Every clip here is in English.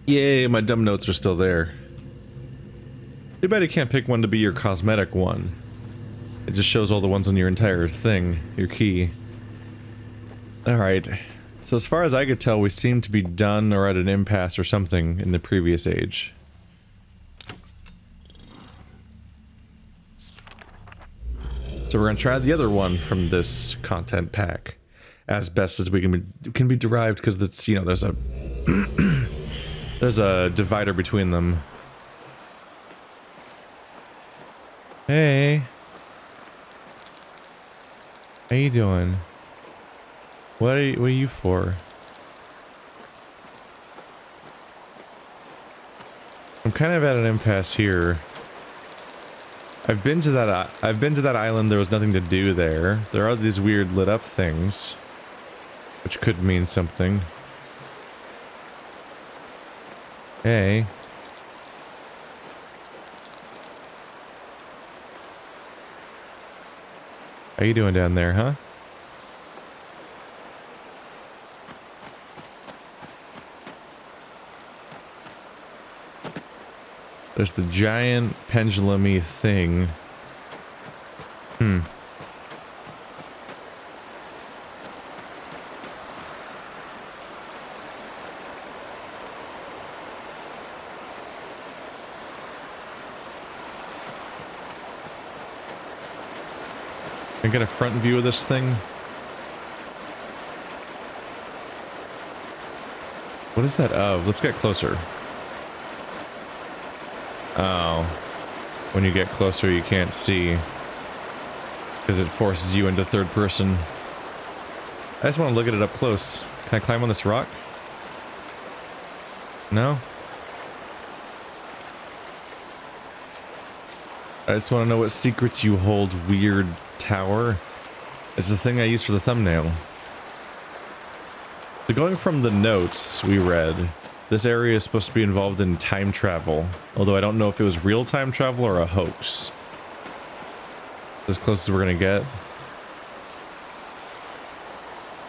Yay, my dumb notes are still there. Too bad you can't pick one to be your cosmetic one. It just shows all the ones on your entire thing, your key. Alright. So as far as I could tell, we seem to be done or at an impasse or something in the previous age. So we're gonna try the other one from this content pack as best as we can be derived, because that's, you know, there's a there's a divider between them. Hey, how you doing? What are you for? I'm kind of at an impasse here. I've been to that island. There was nothing to do there. There are these weird lit up things, which could mean something. Hey. How you doing down there, huh? There's the giant pendulum-y thing. Can I get a front view of this thing? What is that of? Let's get closer. Oh. When you get closer, you can't see. Because it forces you into third person. I just want to look at it up close. Can I climb on this rock? No? I just want to know what secrets you hold, weird tower. It's the thing I use for the thumbnail. So going from the notes we read, this area is supposed to be involved in time travel, although I don't know if it was real time travel or a hoax. As close as we're gonna get.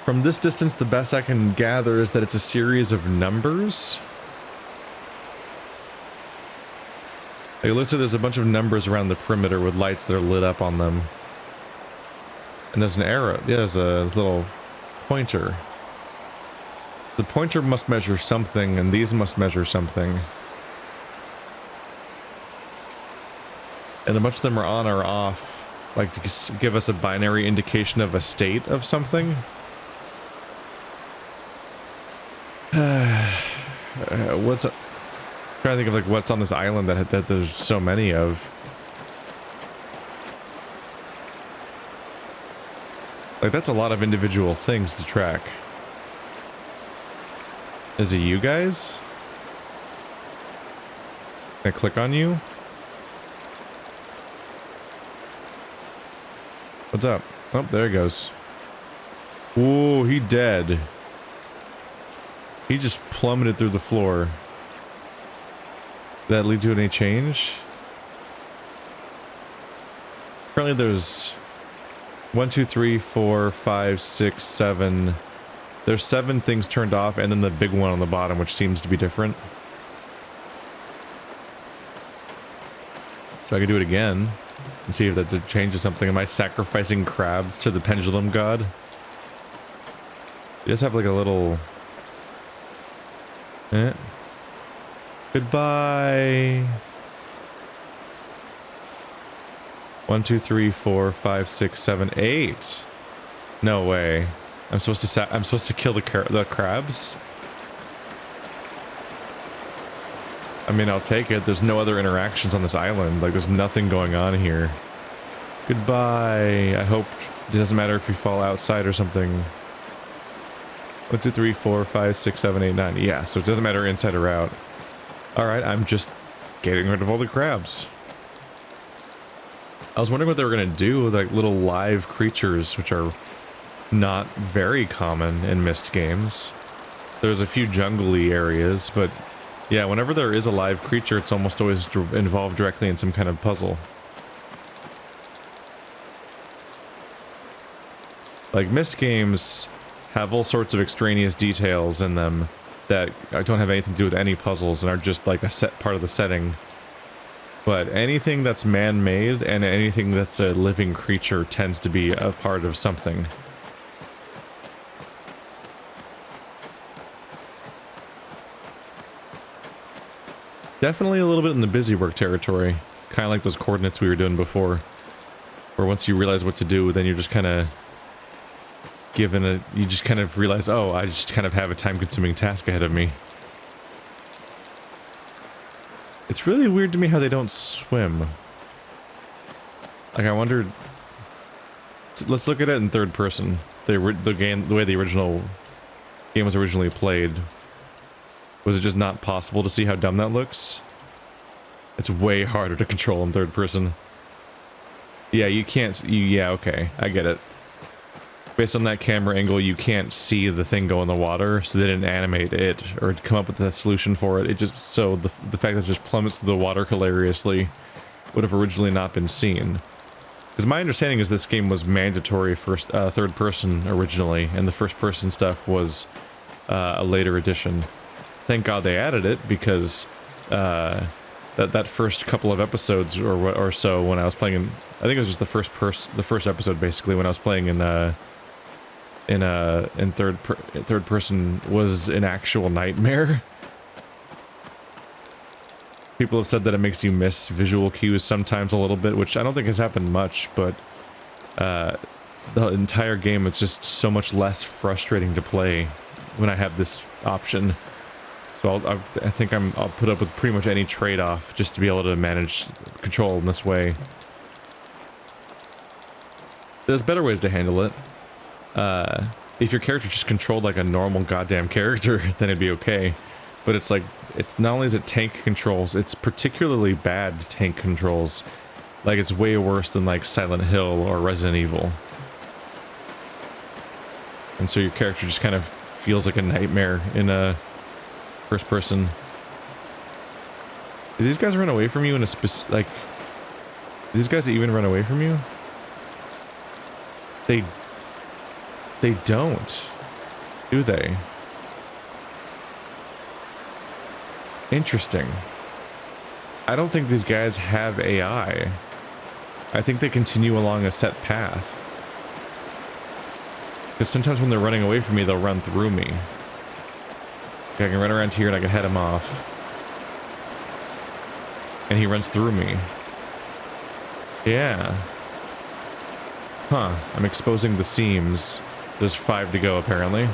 From this distance, the best I can gather is that it's a series of numbers. Like, it looks like there's a bunch of numbers around the perimeter with lights that are lit up on them. And there's an arrow. Yeah, there's a little pointer. The pointer must measure something, and these must measure something. And a bunch of them are on or off, like to give us a binary indication of a state of something. What's... I'm trying to think of like what's on this island that there's so many of. Like, that's a lot of individual things to track. Is it you guys? Can I click on you? What's up? Oh, there he goes. Whoa, he dead. He just plummeted through the floor. Did that lead to any change? Currently there's 1, 2, 3, 4, 5, 6, 7. There's 7 things turned off, and then the big one on the bottom, which seems to be different. So I could do it again and see if that changes something. Am I sacrificing crabs to the pendulum god? You just have like a little... Goodbye. 1, 2, 3, 4, 5, 6, 7, 8. No way. I'm supposed to kill the crabs? I mean, I'll take it. There's no other interactions on this island. Like, there's nothing going on here. Goodbye. I hope it doesn't matter if you fall outside or something. 1, 2, 3, 4, 5, 6, 7, 8, 9. Yeah, so it doesn't matter inside or out. Alright, I'm just getting rid of all the crabs. I was wondering what they were going to do with like little live creatures, which are not very common in Myst games. There's a few jungly areas, but yeah, whenever there is a live creature, it's almost always involved directly in some kind of puzzle. Like, Myst games have all sorts of extraneous details in them that don't have anything to do with any puzzles and are just like a set part of the setting. But anything that's man-made and anything that's a living creature tends to be a part of something. Definitely a little bit in the busy work territory. Kind of like those coordinates we were doing before. Where once you realize what to do, then you're just kind of given a... You just kind of realize, oh, I just kind of have a time-consuming task ahead of me. It's really weird to me how they don't swim. Like, I wondered... Let's look at it in third person. The way the original game was originally played. Was it just not possible to see how dumb that looks? It's way harder to control in third person. Yeah, you can't... yeah, okay. I get it. Based on that camera angle, you can't see the thing go in the water, so they didn't animate it or come up with a solution for it. It just... So the fact that it just plummets to the water hilariously would have originally not been seen. Because my understanding is this game was mandatory third person originally, and the first person stuff was a later addition. Thank God they added it, because that first couple of episodes or so when I was playing in, I think it was just the first episode basically when I was playing in third person was an actual nightmare. People have said that it makes you miss visual cues sometimes a little bit, which I don't think has happened much, but the entire game, it's just so much less frustrating to play when I have this option. So I think I'll put up with pretty much any trade-off just to be able to manage control in this way. There's better ways to handle it. If your character just controlled like a normal goddamn character, then it'd be okay. But it's like, it's not only is it tank controls, it's particularly bad tank controls. Like, it's way worse than like Silent Hill or Resident Evil. And so your character just kind of feels like a nightmare in a first person. Do these guys run away from you in a like... Do these guys even run away from you? They don't. Do they? Interesting. I don't think these guys have AI. I think they continue along a set path. Because sometimes when they're running away from me, they'll run through me. Okay, I can run around here and I can head him off. And he runs through me. Yeah. Huh. I'm exposing the seams. There's 5 to go, apparently.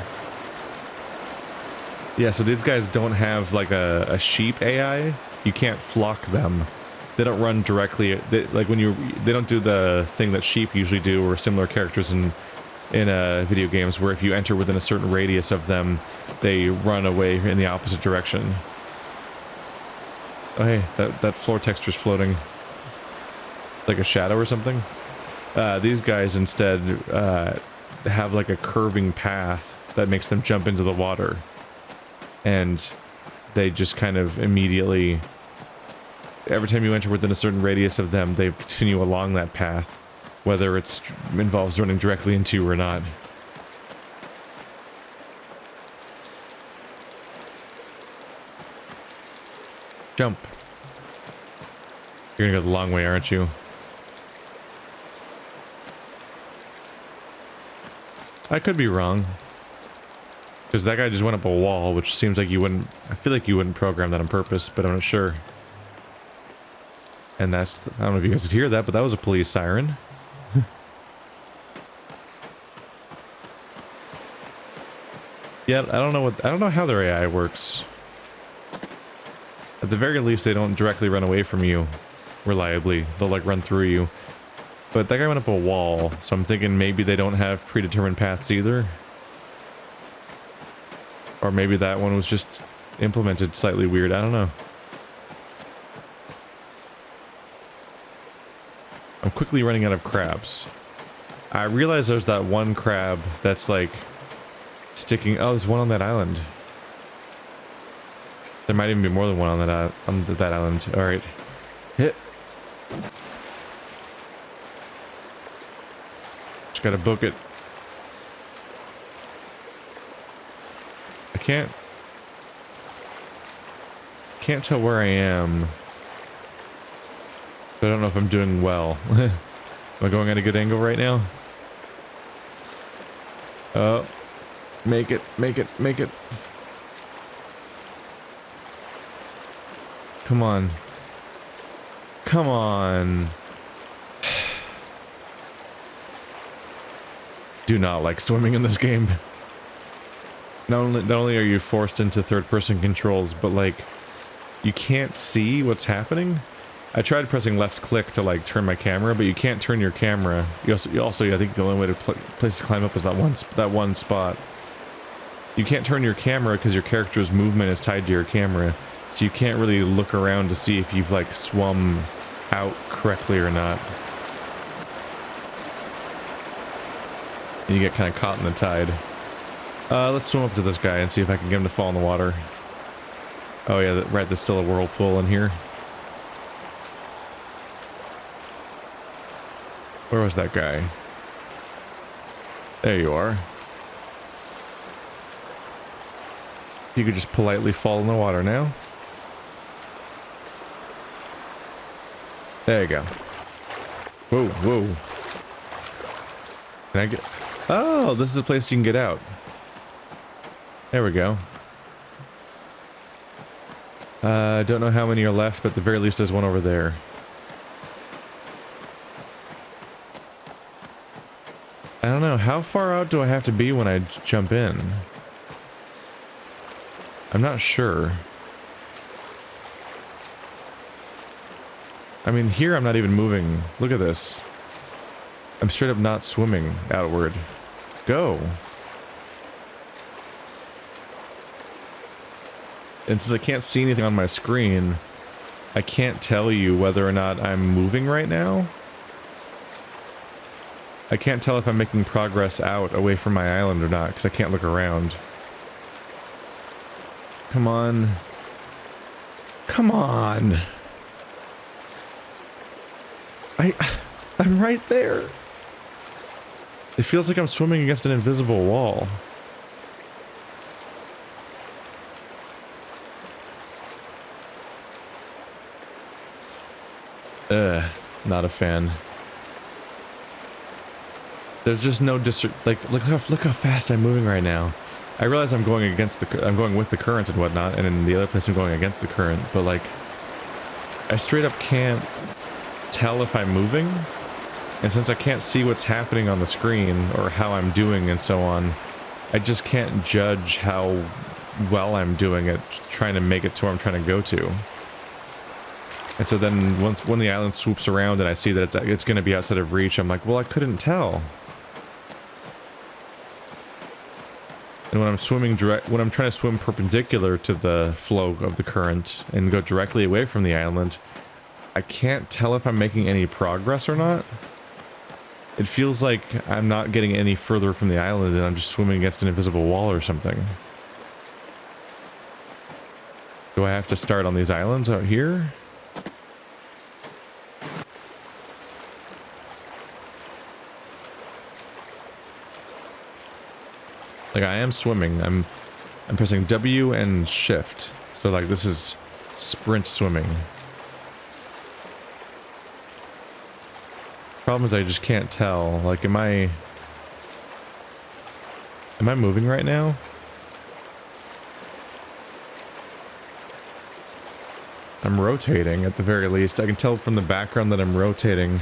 Yeah, so these guys don't have, like, a sheep AI. You can't flock them. They don't run directly... like, when you... They don't do the thing that sheep usually do, or similar characters in video games, where if you enter within a certain radius of them, they run away in the opposite direction. Oh, hey, that floor texture's floating. Like a shadow or something? These guys instead have like a curving path that makes them jump into the water. And they just kind of immediately... Every time you enter within a certain radius of them, they continue along that path. Whether it involves running directly into you or not. Jump. You're gonna go the long way, aren't you? I could be wrong. Because that guy just went up a wall, which seems like you wouldn't... I feel like you wouldn't program that on purpose, but I'm not sure. And that's... I don't know if you guys could hear that, but that was a police siren. Yeah, I don't know how their AI works. At the very least, they don't directly run away from you reliably. They'll like run through you. But that guy went up a wall, so I'm thinking maybe they don't have predetermined paths either. Or maybe that one was just implemented slightly weird. I don't know. I'm quickly running out of crabs. I realize there's that one crab that's like sticking... Oh, there's one on that island. There might even be more than one on that island. All right. Hit. Just gotta book it. I can't... can't tell where I am. But I don't know if I'm doing well. Am I going at a good angle right now? Oh. Make it, make it, make it. Come on. Come on. Do not like swimming in this game. Not only are you forced into third-person controls, but like you can't see what's happening. I tried pressing left click to like turn my camera, but you can't turn your camera. You also I think the only way to place to climb up is that one spot. You can't turn your camera because your character's movement is tied to your camera, so you can't really look around to see if you've like swum out correctly or not. And you get kind of caught in the tide. Let's swim up to this guy and see if I can get him to fall in the water. Oh yeah, right, there's still a whirlpool in here. Where was that guy? There you are. You could just politely fall in the water now. There you go. Whoa, whoa. Can I get... Oh, this is a place you can get out. There we go. I don't know how many are left, but at the very least there's one over there. I don't know, how far out do I have to be when I jump in? I'm not sure. I mean, here I'm not even moving. Look at this. I'm straight up not swimming outward. Go. And since I can't see anything on my screen, I can't tell you whether or not I'm moving right now. I can't tell if I'm making progress out away from my island or not, because I can't look around. Come on. Come on. I'm right there. It feels like I'm swimming against an invisible wall. Not a fan. There's just no like look how fast I'm moving right now. I realize I'm going with the current and whatnot, and in the other place I'm going against the current, but like I straight up can't tell if I'm moving, and since I can't see what's happening on the screen or how I'm doing and so on, I just can't judge how well I'm doing at trying to make it to where I'm trying to go to. And so then when the island swoops around and I see that it's going to be outside of reach, I'm like, well, I couldn't tell. And when I'm trying to swim perpendicular to the flow of the current and go directly away from the island, I can't tell if I'm making any progress or not. It feels like I'm not getting any further from the island and I'm just swimming against an invisible wall or something. Do I have to start on these islands out here? Like, I am swimming. I'm pressing W and shift. So like this is sprint swimming. Problem is I just can't tell. Like, am I moving right now? I'm rotating at the very least. I can tell from the background that I'm rotating.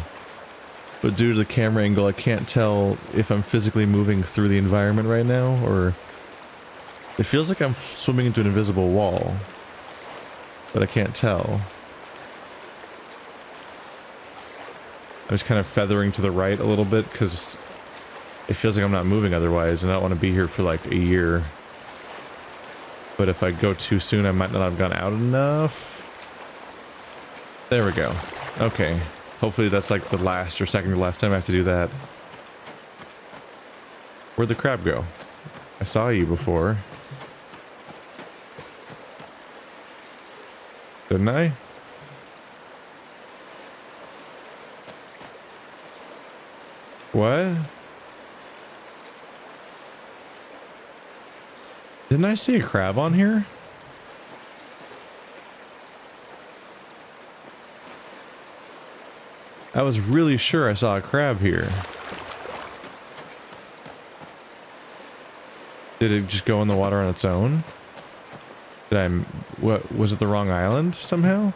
But due to the camera angle, I can't tell if I'm physically moving through the environment right now, or... It feels like I'm swimming into an invisible wall. But I can't tell. I'm just kind of feathering to the right a little bit, because it feels like I'm not moving otherwise, and I don't want to be here for like a year. But if I go too soon, I might not have gone out enough. There we go. Okay. Hopefully that's like the last or second to last time I have to do that. Where'd the crab go? I saw you before. Didn't I? What? Didn't I see a crab on here? I was really sure I saw a crab here. Did it just go in the water on its own? Did I... What, was it the wrong island somehow?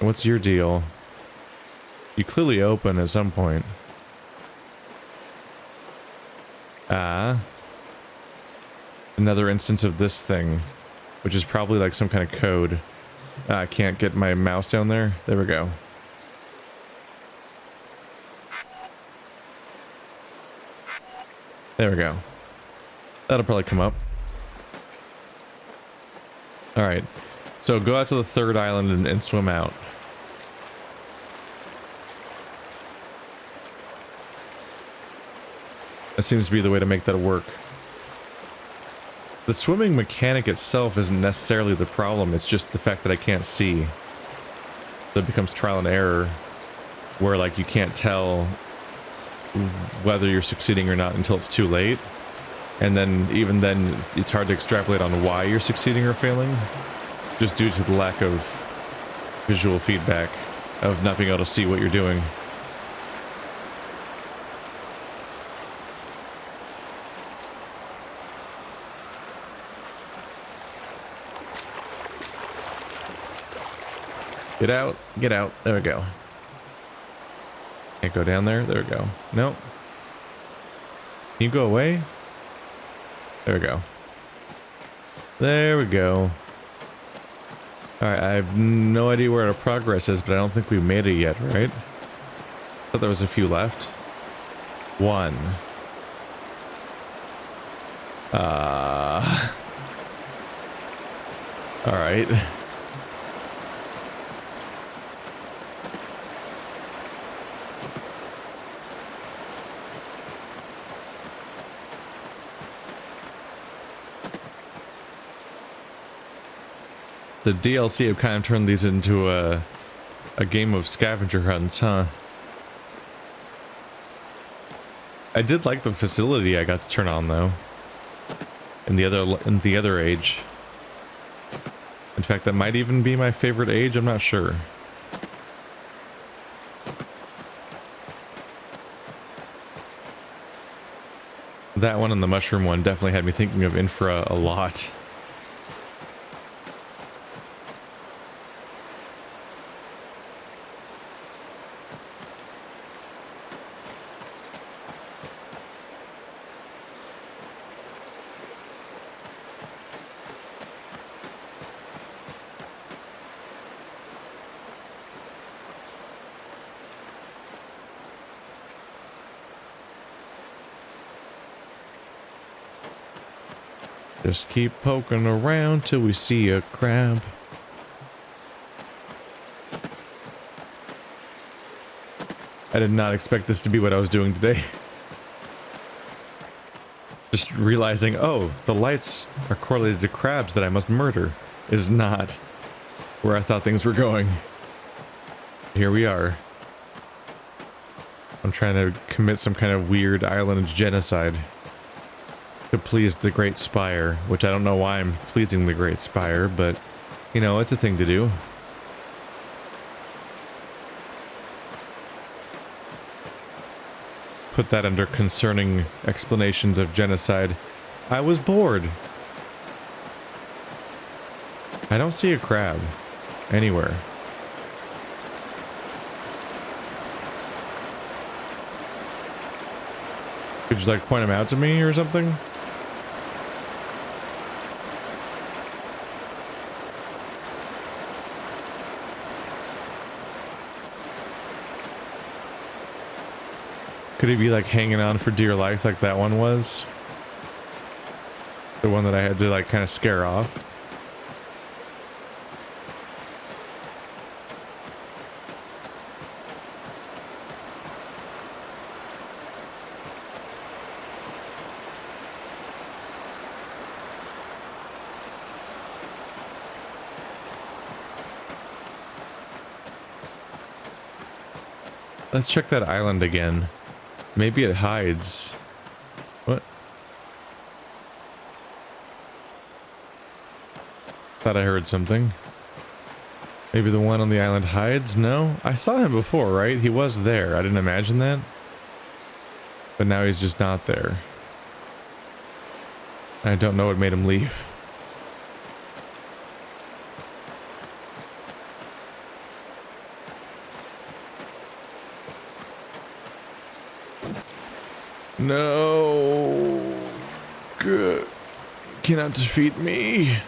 What's your deal? You clearly open at some point. Ah. Another instance of this thing, which is probably like some kind of code. I can't get my mouse down there. There we go. There we go. That'll probably come up. Alright. So go out to the third island and swim out. That seems to be the way to make that work. The swimming mechanic itself isn't necessarily the problem, it's just the fact that I can't see. So it becomes trial and error, where like you can't tell whether you're succeeding or not until it's too late. And then, even then, it's hard to extrapolate on why you're succeeding or failing, just due to the lack of visual feedback, of not being able to see what you're doing. Get out, get out. There we go. Can't go down there. There we go. Nope. Can you go away? There we go. There we go. Alright, I have no idea where our progress is, but I don't think we made it yet, right? I thought there was a few left. One. Alright. The DLC have kind of turned these into a game of scavenger hunts, huh? I did like the facility I got to turn on though. In the other age. In fact, that might even be my favorite age, I'm not sure. That one and the mushroom one definitely had me thinking of Infra a lot. Just keep poking around till we see a crab. I did not expect this to be what I was doing today. Just realizing, oh, the lights are correlated to crabs that I must murder is not where I thought things were going. Here we are. I'm trying to commit some kind of weird island genocide. To please the Great Spire, which I don't know why I'm pleasing the Great Spire, but, you know, it's a thing to do. Put that under concerning explanations of genocide. I was bored. I don't see a crab anywhere. Could you, like, point them out to me or something? Could he be like hanging on for dear life like that one was? The one that I had to like kind of scare off. Let's check that island again. Maybe it hides. What? Thought I heard something. Maybe the one on the island hides? No? I saw him before, right? He was there. I didn't imagine that. But now he's just not there. I don't know what made him leave. No. Good. Cannot defeat me.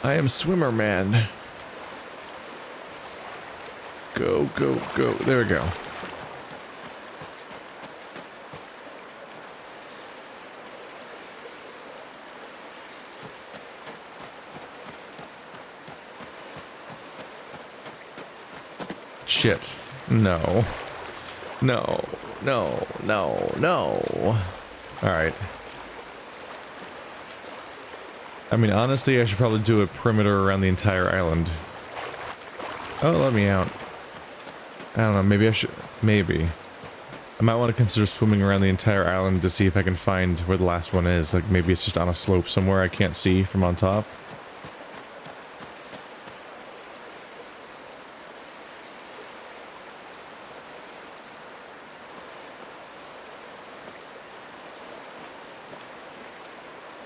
I am Swimmer Man. Go, go, go. There we go. Shit. No. No. No. No. No. Alright. I mean, honestly, I should probably do a perimeter around the entire island. Oh, let me out. I don't know, maybe I should... Maybe. I might want to consider swimming around the entire island to see if I can find where the last one is. Like, maybe it's just on a slope somewhere I can't see from on top.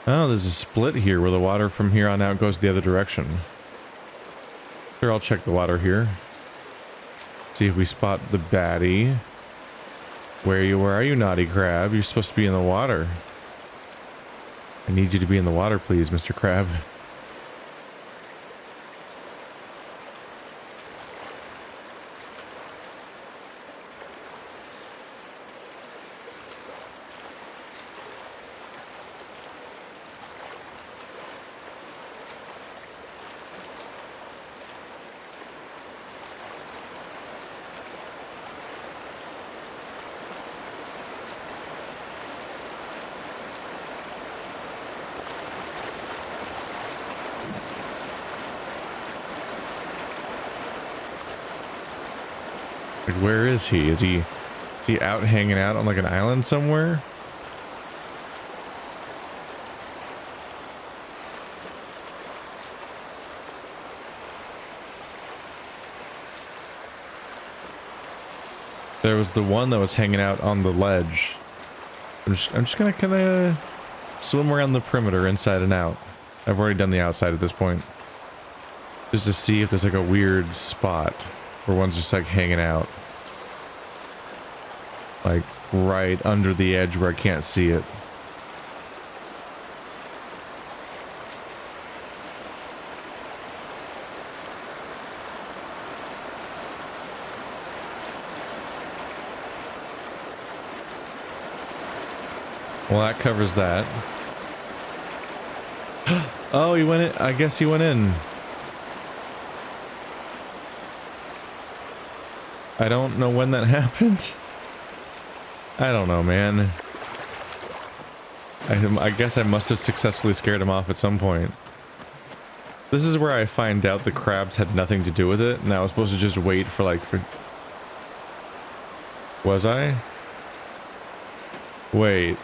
Oh, there's a split here where the water from here on out goes the other direction. Sure, I'll check the water here. See if we spot the baddie. Where are you, naughty crab? You're supposed to be in the water. I need you to be in the water, please, Mr. Crab. Like, where is he? Is he out hanging out on like an island somewhere? There was the one that was hanging out on the ledge. I'm just gonna kind of swim around the perimeter inside and out. I've already done the outside at this point. Just to see if there's like a weird spot where one's just like hanging out. Like right under the edge where I can't see it. Well, that covers that. Oh, he went in. I guess he went in. I don't know when that happened. I don't know, man. I guess I must have successfully scared him off at some point. This is where I find out the crabs had nothing to do with it, and I was supposed to just wait for like... Was I? Wait.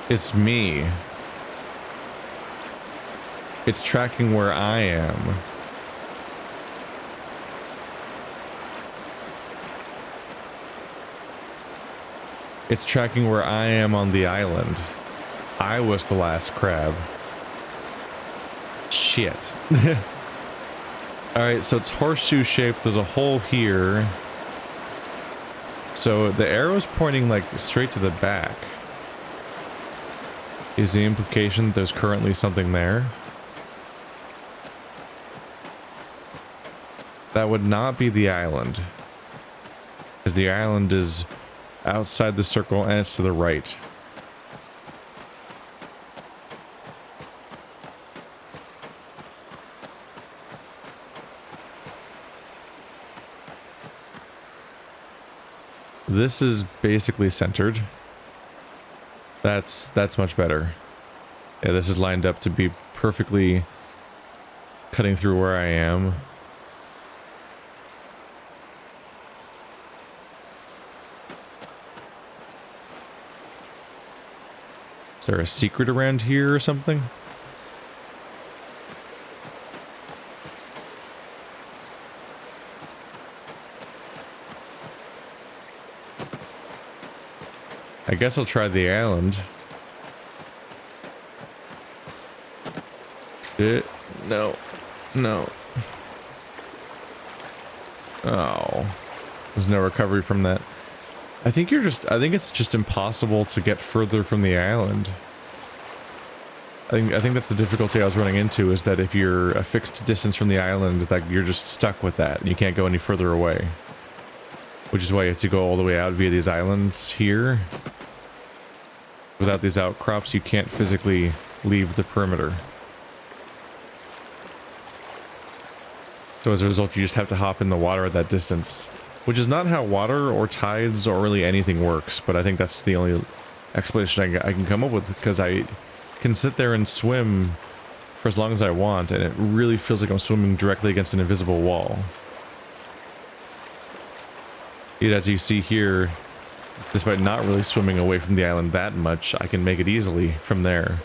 It's me. It's tracking where I am. It's tracking where I am on the island. I was the last crab. Shit. Alright, so it's horseshoe shaped. There's a hole here. So the arrow's pointing like straight to the back. Is the implication that there's currently something there? That would not be the island. Because the island is outside the circle and it's to the right. This is basically centered. That's much better. Yeah, this is lined up to be perfectly cutting through where I am. Is there a secret around here or something? I guess I'll try the island. No. No. Oh. There's no recovery from that. I think it's just impossible to get further from the island. I think that's the difficulty I was running into, is that if you're a fixed distance from the island, that you're just stuck with that and you can't go any further away. Which is why you have to go all the way out via these islands here. Without these outcrops, you can't physically leave the perimeter. So as a result, you just have to hop in the water at that distance, which is not how water or tides or really anything works, but I think that's the only explanation I can come up with, because I can sit there and swim for as long as I want, and it really feels like I'm swimming directly against an invisible wall. Yet as you see here, despite not really swimming away from the island that much, I can make it easily from there.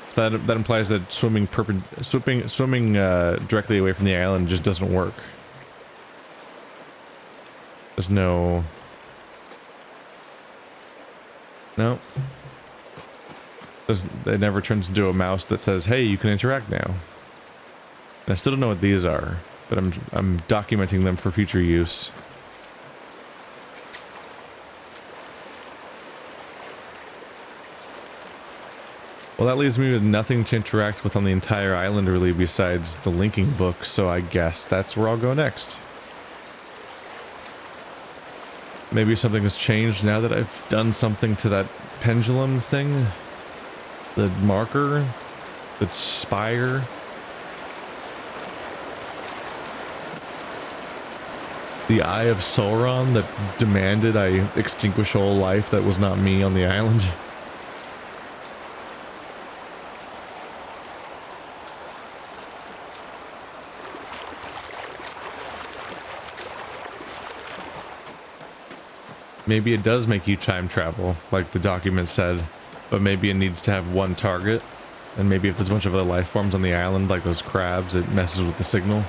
So that implies that swimming directly away from the island just doesn't work. There's no... No. It never turns into a mouse that says, hey, you can interact now. And I still don't know what these are, but I'm documenting them for future use. Well, that leaves me with nothing to interact with on the entire island, really, besides the linking book, so I guess that's where I'll go next. Maybe something has changed now that I've done something to that pendulum thing? The marker? The spire? The Eye of Sauron that demanded I extinguish all life that was not me on the island? Maybe it does make you time travel, like the document said, but maybe it needs to have one target, and maybe if there's a bunch of other life forms on the island, like those crabs, it messes with the signal.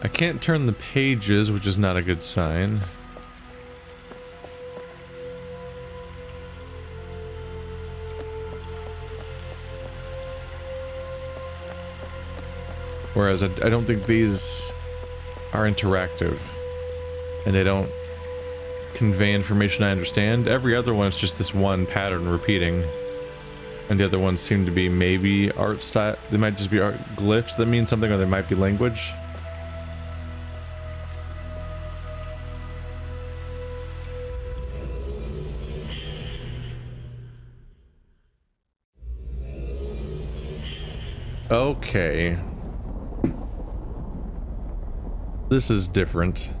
I can't turn the pages, which is not a good sign. Whereas I don't think these are interactive, and they don't convey information I understand. Every other one is just this one pattern repeating, and the other ones seem to be maybe art style. They might just be art glyphs that mean something, or they might be language. Okay. This is different.